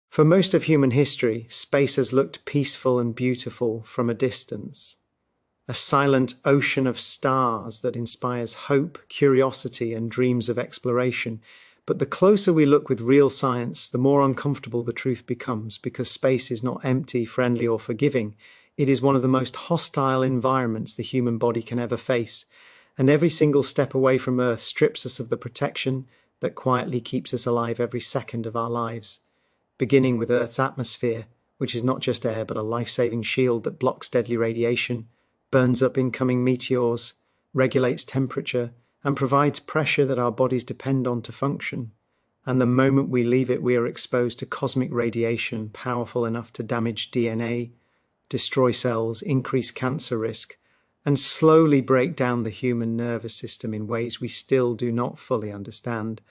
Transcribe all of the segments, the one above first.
For most of human history, space has looked peaceful and beautiful from a distance. A silent ocean of stars that inspires hope, curiosity, and dreams of exploration. But the closer we look with real science, the more uncomfortable the truth becomes, because space is not empty, friendly, or forgiving. It is one of the most hostile environments the human body can ever face, and every single step away from Earth strips us of the protection that quietly keeps us alive every second of our lives. Beginning with Earth's atmosphere, which is not just air but a life-saving shield that blocks deadly radiation, burns up incoming meteors, regulates temperature, and provides pressure that our bodies depend on to function. And the moment we leave it, we are exposed to cosmic radiation powerful enough to damage DNA, destroy cells, increase cancer risk, and slowly break down the human nervous system in ways we still do not fully understand.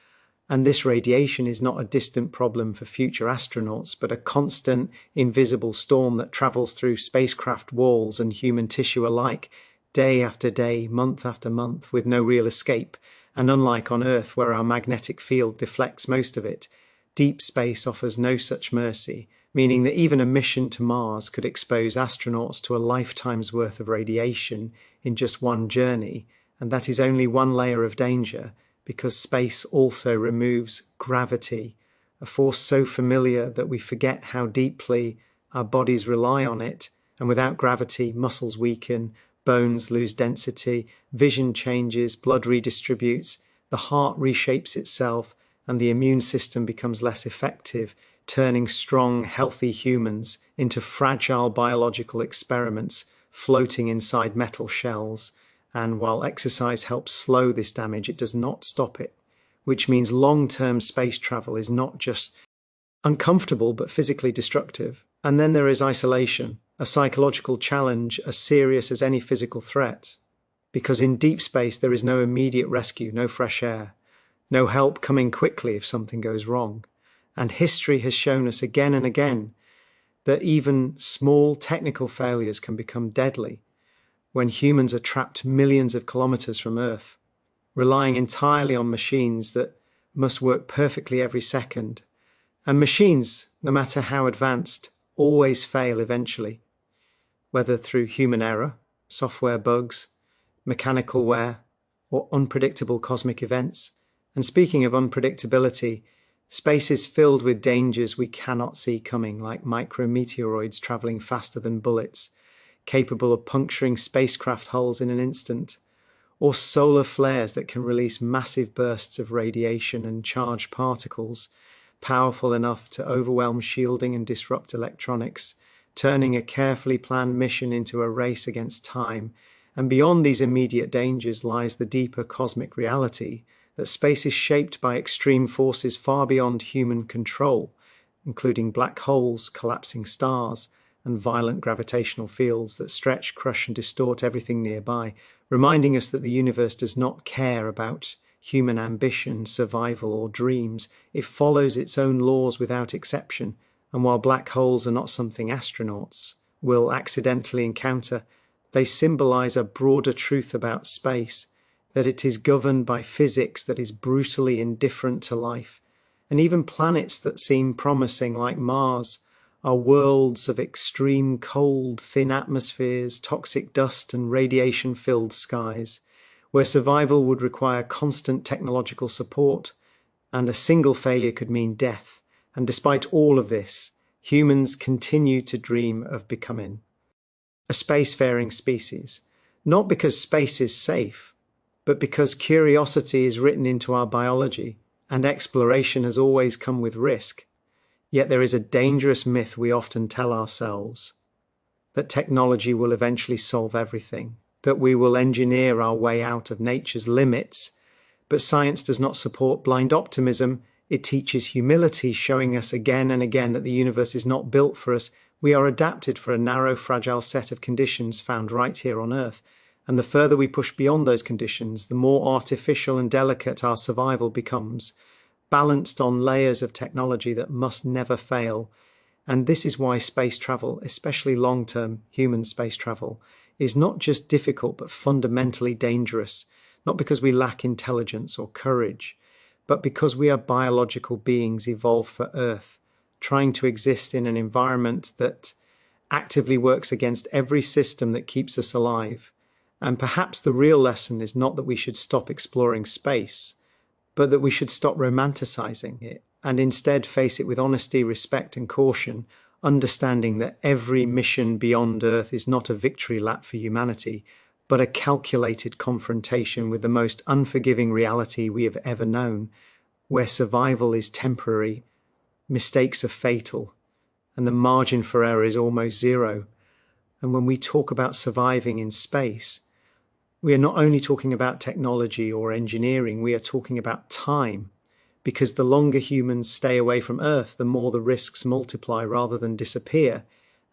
And this radiation is not a distant problem for future astronauts, but a constant, invisible storm that travels through spacecraft walls and human tissue alike, day after day, month after month, with no real escape. And unlike on Earth, where our magnetic field deflects most of it, deep space offers no such mercy, meaning that even a mission to Mars could expose astronauts to a lifetime's worth of radiation in just one journey, and that is only one layer of danger, because space also removes gravity, a force so familiar that we forget how deeply our bodies rely on it, and without gravity, muscles weaken, bones lose density, vision changes, blood redistributes, the heart reshapes itself, and the immune system becomes less effective, turning strong, healthy humans into fragile biological experiments floating inside metal shells. And while exercise helps slow this damage, it does not stop it, which means long-term space travel is not just uncomfortable but physically destructive. And then there is isolation, a psychological challenge as serious as any physical threat. Because in deep space there is no immediate rescue, no fresh air, no help coming quickly if something goes wrong. And history has shown us again and again that even small technical failures can become deadly when humans are trapped millions of kilometers from Earth, relying entirely on machines that must work perfectly every second. And machines, no matter how advanced, always fail eventually, whether through human error, software bugs, mechanical wear, or unpredictable cosmic events. And speaking of unpredictability, space is filled with dangers we cannot see coming, like micrometeoroids traveling faster than bullets, capable of puncturing spacecraft hulls in an instant, or solar flares that can release massive bursts of radiation and charged particles, powerful enough to overwhelm shielding and disrupt electronics, turning a carefully planned mission into a race against time. And beyond these immediate dangers lies the deeper cosmic reality that space is shaped by extreme forces far beyond human control, including black holes, collapsing stars, and violent gravitational fields that stretch, crush, and distort everything nearby, reminding us that the universe does not care about human ambition, survival, or dreams. It follows its own laws without exception. And while black holes are not something astronauts will accidentally encounter, they symbolize a broader truth about space, that it is governed by physics that is brutally indifferent to life. And even planets that seem promising, like Mars, are worlds of extreme cold, thin atmospheres, toxic dust, and radiation-filled skies, where survival would require constant technological support, and a single failure could mean death. And despite all of this, humans continue to dream of becoming a spacefaring species, not because space is safe, but because curiosity is written into our biology, and exploration has always come with risk. Yet there is a dangerous myth we often tell ourselves, that technology will eventually solve everything, that we will engineer our way out of nature's limits. But science does not support blind optimism. It teaches humility, showing us again and again that the universe is not built for us. We are adapted for a narrow, fragile set of conditions found right here on Earth. And the further we push beyond those conditions, the more artificial and delicate our survival becomes, balanced on layers of technology that must never fail. And this is why space travel, especially long-term human space travel, is not just difficult but fundamentally dangerous, not because we lack intelligence or courage, but because we are biological beings evolved for Earth, trying to exist in an environment that actively works against every system that keeps us alive. And perhaps the real lesson is not that we should stop exploring space, but that we should stop romanticizing it and instead face it with honesty, respect, and caution, understanding that every mission beyond Earth is not a victory lap for humanity, but a calculated confrontation with the most unforgiving reality we have ever known, where survival is temporary, mistakes are fatal, and the margin for error is almost zero. And when we talk about surviving in space, we are not only talking about technology or engineering, we are talking about time, because the longer humans stay away from Earth, the more the risks multiply rather than disappear.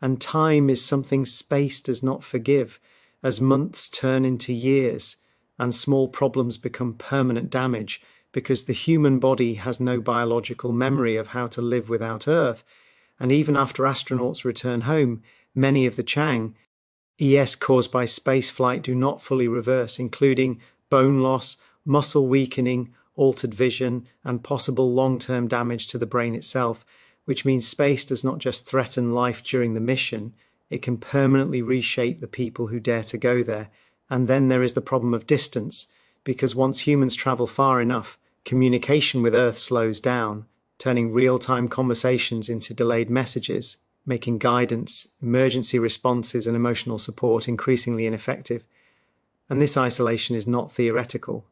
And time is something space does not forgive, as months turn into years and small problems become permanent damage, because the human body has no biological memory of how to live without Earth. And even after astronauts return home, many of the ES caused by spaceflight do not fully reverse, including bone loss, muscle weakening, altered vision, and possible long-term damage to the brain itself, which means space does not just threaten life during the mission, it can permanently reshape the people who dare to go there. And then there is the problem of distance, because once humans travel far enough, communication with Earth slows down, turning real-time conversations into delayed messages, making guidance, emergency responses, and emotional support increasingly ineffective. And this isolation is not theoretical.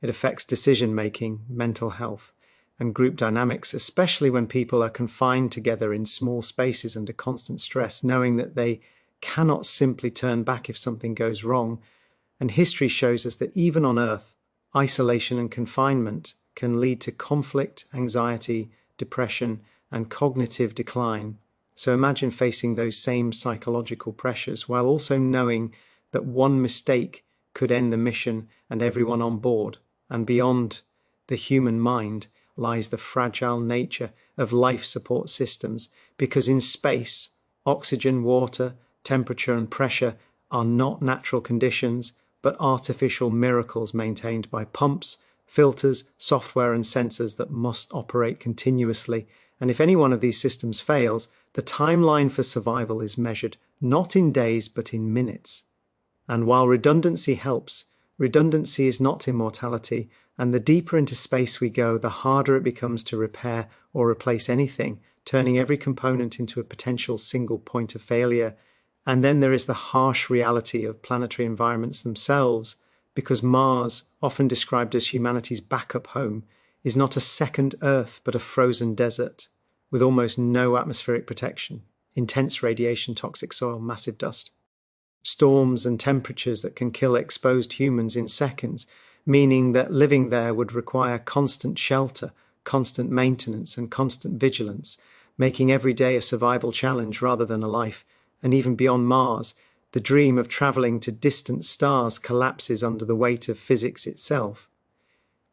It affects decision-making, mental health, and group dynamics, especially when people are confined together in small spaces under constant stress, knowing that they cannot simply turn back if something goes wrong. And history shows us that even on Earth, isolation and confinement can lead to conflict, anxiety, depression, and cognitive decline. So imagine facing those same psychological pressures while also knowing that one mistake could end the mission and everyone on board. And beyond the human mind lies the fragile nature of life support systems, because in space, oxygen, water, temperature, and pressure are not natural conditions, but artificial miracles maintained by pumps, filters, software, and sensors that must operate continuously. And if any one of these systems fails, the timeline for survival is measured not in days, but in minutes. And while redundancy helps, redundancy is not immortality, and the deeper into space we go, the harder it becomes to repair or replace anything, turning every component into a potential single point of failure. And then there is the harsh reality of planetary environments themselves, because Mars, often described as humanity's backup home, is not a second Earth but a frozen desert, with almost no atmospheric protection, intense radiation, toxic soil, massive dust, storms and temperatures that can kill exposed humans in seconds, meaning that living there would require constant shelter, constant maintenance, and constant vigilance, making every day a survival challenge rather than a life. And even beyond Mars, the dream of travelling to distant stars collapses under the weight of physics itself,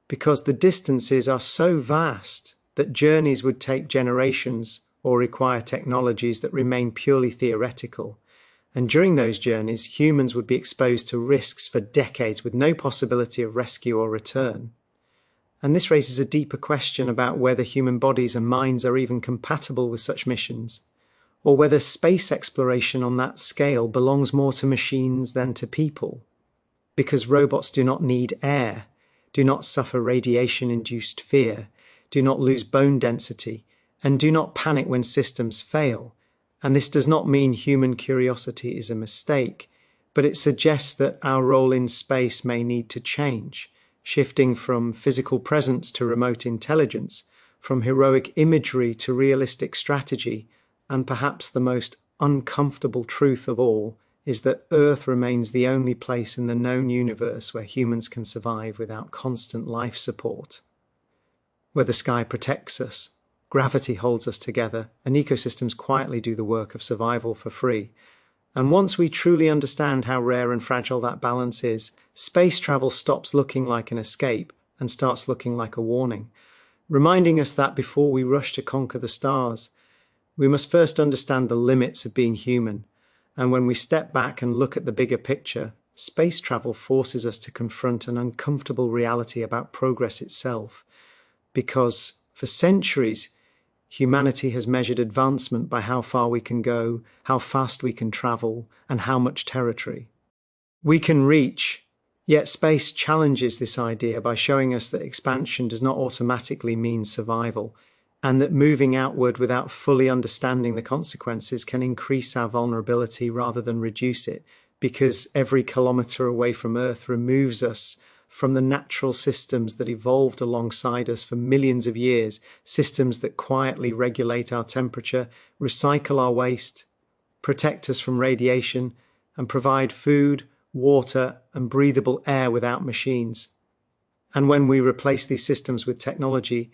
because the distances are so vast that journeys would take generations or require technologies that remain purely theoretical. And during those journeys, humans would be exposed to risks for decades with no possibility of rescue or return. And this raises a deeper question about whether human bodies and minds are even compatible with such missions, or whether space exploration on that scale belongs more to machines than to people. Because robots do not need air, do not suffer radiation-induced fear, do not lose bone density, and do not panic when systems fail. And this does not mean human curiosity is a mistake, but it suggests that our role in space may need to change, shifting from physical presence to remote intelligence, from heroic imagery to realistic strategy, and perhaps the most uncomfortable truth of all is that Earth remains the only place in the known universe where humans can survive without constant life support, where the sky protects us, gravity holds us together, and ecosystems quietly do the work of survival for free. And once we truly understand how rare and fragile that balance is, space travel stops looking like an escape and starts looking like a warning, reminding us that before we rush to conquer the stars, we must first understand the limits of being human. And when we step back and look at the bigger picture, space travel forces us to confront an uncomfortable reality about progress itself. Because for centuries, Humanity has measured advancement by how far we can go, how fast we can travel, and how much territory we can reach. Yet space challenges this idea by showing us that expansion does not automatically mean survival, and that moving outward without fully understanding the consequences can increase our vulnerability rather than reduce it, because every kilometre away from Earth removes us from the natural systems that evolved alongside us for millions of years, systems that quietly regulate our temperature, recycle our waste, protect us from radiation, and provide food, water, and breathable air without machines. And when we replace these systems with technology,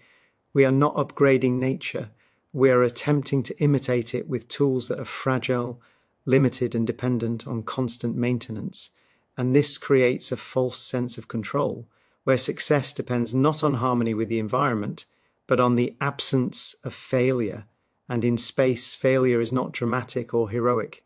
we are not upgrading nature, we are attempting to imitate it with tools that are fragile, limited, and dependent on constant maintenance. And this creates a false sense of control, where success depends not on harmony with the environment, but on the absence of failure. And in space, failure is not dramatic or heroic.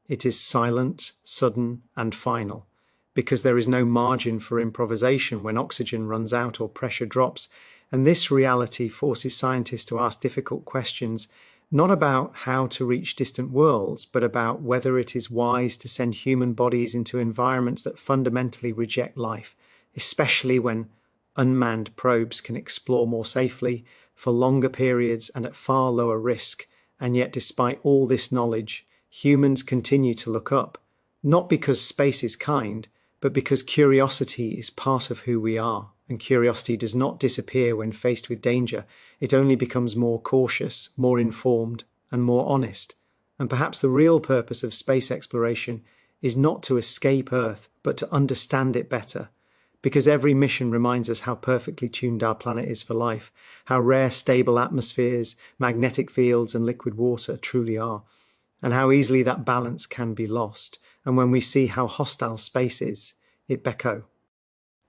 It is silent, sudden, and final, because there is no margin for improvisation when oxygen runs out or pressure drops. And this reality forces scientists to ask difficult questions, not about how to reach distant worlds, but about whether it is wise to send human bodies into environments that fundamentally reject life, especially when unmanned probes can explore more safely, for longer periods, and at far lower risk. And yet, despite all this knowledge, humans continue to look up, not because space is kind, but because curiosity is part of who we are. And curiosity does not disappear when faced with danger. It only becomes more cautious, more informed, and more honest. And perhaps the real purpose of space exploration is not to escape Earth, but to understand it better. Because every mission reminds us how perfectly tuned our planet is for life, how rare stable atmospheres, magnetic fields, and liquid water truly are, and how easily that balance can be lost. And when we see how hostile space is, it beckons.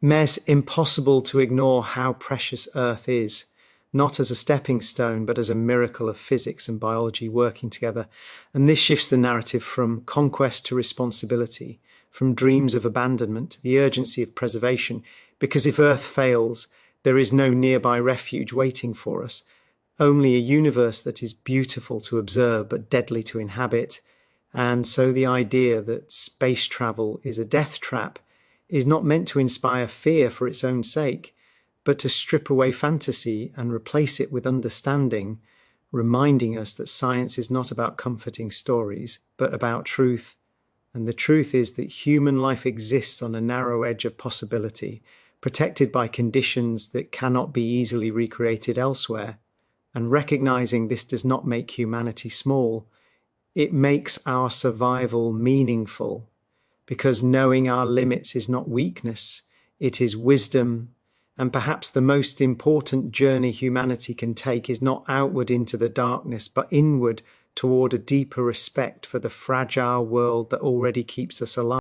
Mais impossible to ignore how precious Earth is, not as a stepping stone, but as a miracle of physics and biology working together. And this shifts the narrative from conquest to responsibility, from dreams of abandonment to the urgency of preservation, because if Earth fails, there is no nearby refuge waiting for us, only a universe that is beautiful to observe but deadly to inhabit. And so the idea that space travel is a death trap is not meant to inspire fear for its own sake, but to strip away fantasy and replace it with understanding, reminding us that science is not about comforting stories, but about truth. And the truth is that human life exists on a narrow edge of possibility, protected by conditions that cannot be easily recreated elsewhere. And recognizing this does not make humanity small. It makes our survival meaningful. Because knowing our limits is not weakness, it is wisdom. And perhaps the most important journey humanity can take is not outward into the darkness, but inward toward a deeper respect for the fragile world that already keeps us alive.